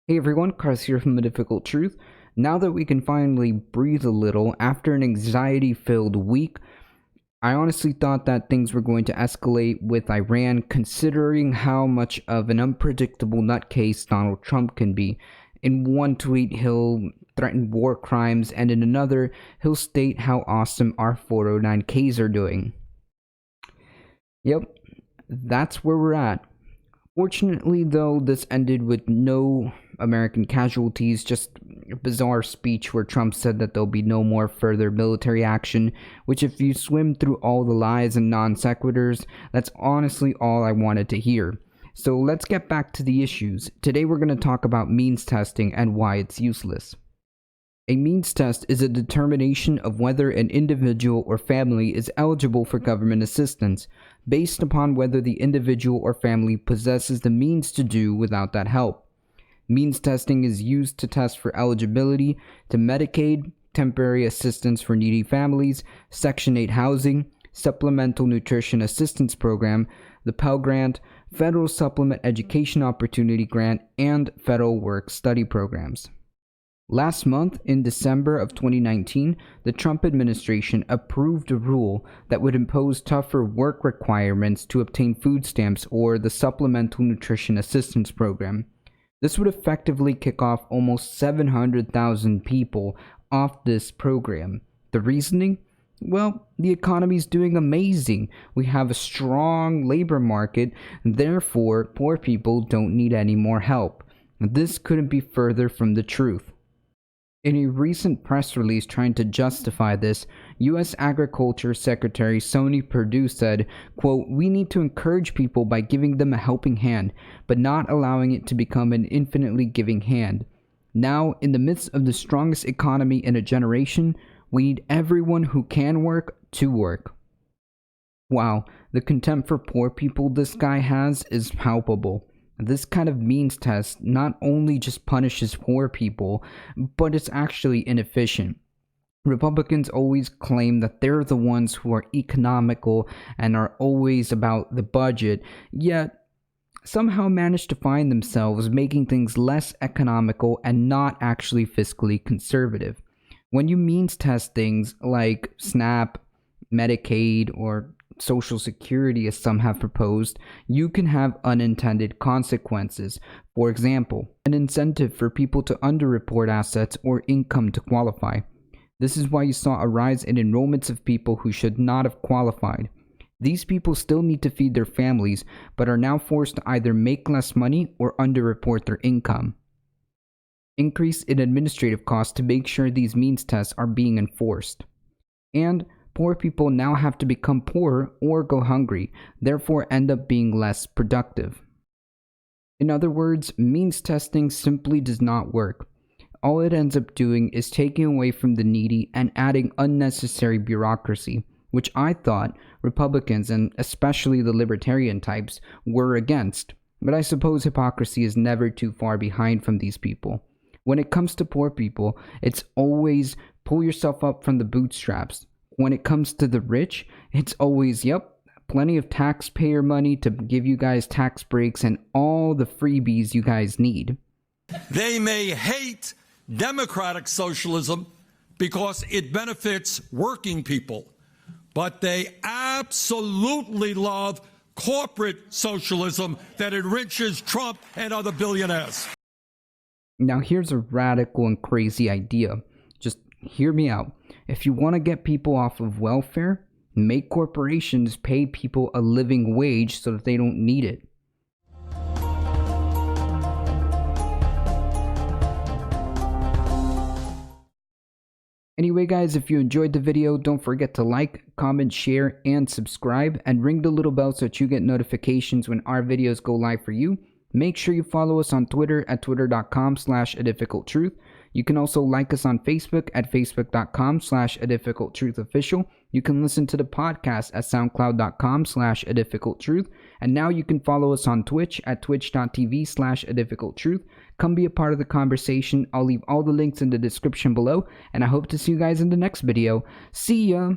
Hey everyone, Carlos here from ADifficultTruth. Now that we can finally breathe a little after an anxiety-filled week, I honestly thought that things were going to escalate with Iran, considering how much of an unpredictable nutcase Donald Trump can be. In one tweet, he'll threaten war crimes, and in another, he'll state how awesome our 409Ks are doing. Yep, that's where we're at. Fortunately, though, this ended with no American casualties, just a bizarre speech where Trump said that there'll be no more further military action, which if you swim through all the lies and non sequiturs, that's honestly all I wanted to hear. So let's get back to the issues. Today we're going to talk about means testing and why it's useless. A means test is a determination of whether an individual or family is eligible for government assistance, based upon whether the individual or family possesses the means to do without that help. Means testing is used to test for eligibility to Medicaid, temporary assistance for needy families, Section 8 housing, Supplemental Nutrition Assistance Program, the Pell Grant, Federal Supplement Education Opportunity Grant, and Federal Work Study Programs. Last month, in December of 2019, the Trump administration approved a rule that would impose tougher work requirements to obtain food stamps or the Supplemental Nutrition Assistance Program. This would effectively kick off almost 700,000 people off this program. The reasoning? Well, the economy's doing amazing. We have a strong labor market, therefore poor people don't need any more help. This couldn't be further from the truth. In a recent press release trying to justify this, U.S. Agriculture Secretary Sonny Perdue said, quote, "We need to encourage people by giving them a helping hand, but not allowing it to become an infinitely giving hand. Now, in the midst of the strongest economy in a generation, we need everyone who can work to work." Wow, the contempt for poor people this guy has is palpable. This kind of means test not only just punishes poor people, but it's actually inefficient. Republicans always claim that they're the ones who are economical and are always about the budget, yet somehow manage to find themselves making things less economical and not actually fiscally conservative. When you means test things like SNAP, Medicaid, or Social Security, as some have proposed, you can have unintended consequences. For example, an incentive for people to underreport assets or income to qualify. This is why you saw a rise in enrollments of people who should not have qualified. These people still need to feed their families, but are now forced to either make less money or underreport their income. Increase in administrative costs to make sure these means tests are being enforced. And poor people now have to become poorer or go hungry, therefore end up being less productive. In other words, means testing simply does not work. All it ends up doing is taking away from the needy and adding unnecessary bureaucracy, which I thought Republicans, and especially the libertarian types, were against. But I suppose hypocrisy is never too far behind from these people. When it comes to poor people, it's always pull yourself up from the bootstraps. When it comes to the rich, it's always, yep, plenty of taxpayer money to give you guys tax breaks and all the freebies you guys need. They may hate democratic socialism because it benefits working people, but they absolutely love corporate socialism that enriches Trump and other billionaires. Now here's a radical and crazy idea. Just hear me out. If you want to get people off of welfare, make corporations pay people a living wage so that they don't need it. Anyway guys, if you enjoyed the video, don't forget to like, comment, share, and subscribe, and ring the little bell so that you get notifications when our videos go live for you. Make sure you follow us on Twitter at twitter.com/ADifficultTruth. You can also like us on Facebook at facebook.com/ADifficultTruthOfficial. You can listen to the podcast at soundcloud.com/ADifficultTruth. And now you can follow us on Twitch at twitch.tv/ADifficultTruth. Come be a part of the conversation. I'll leave all the links in the description below, and I hope to see you guys in the next video. See ya!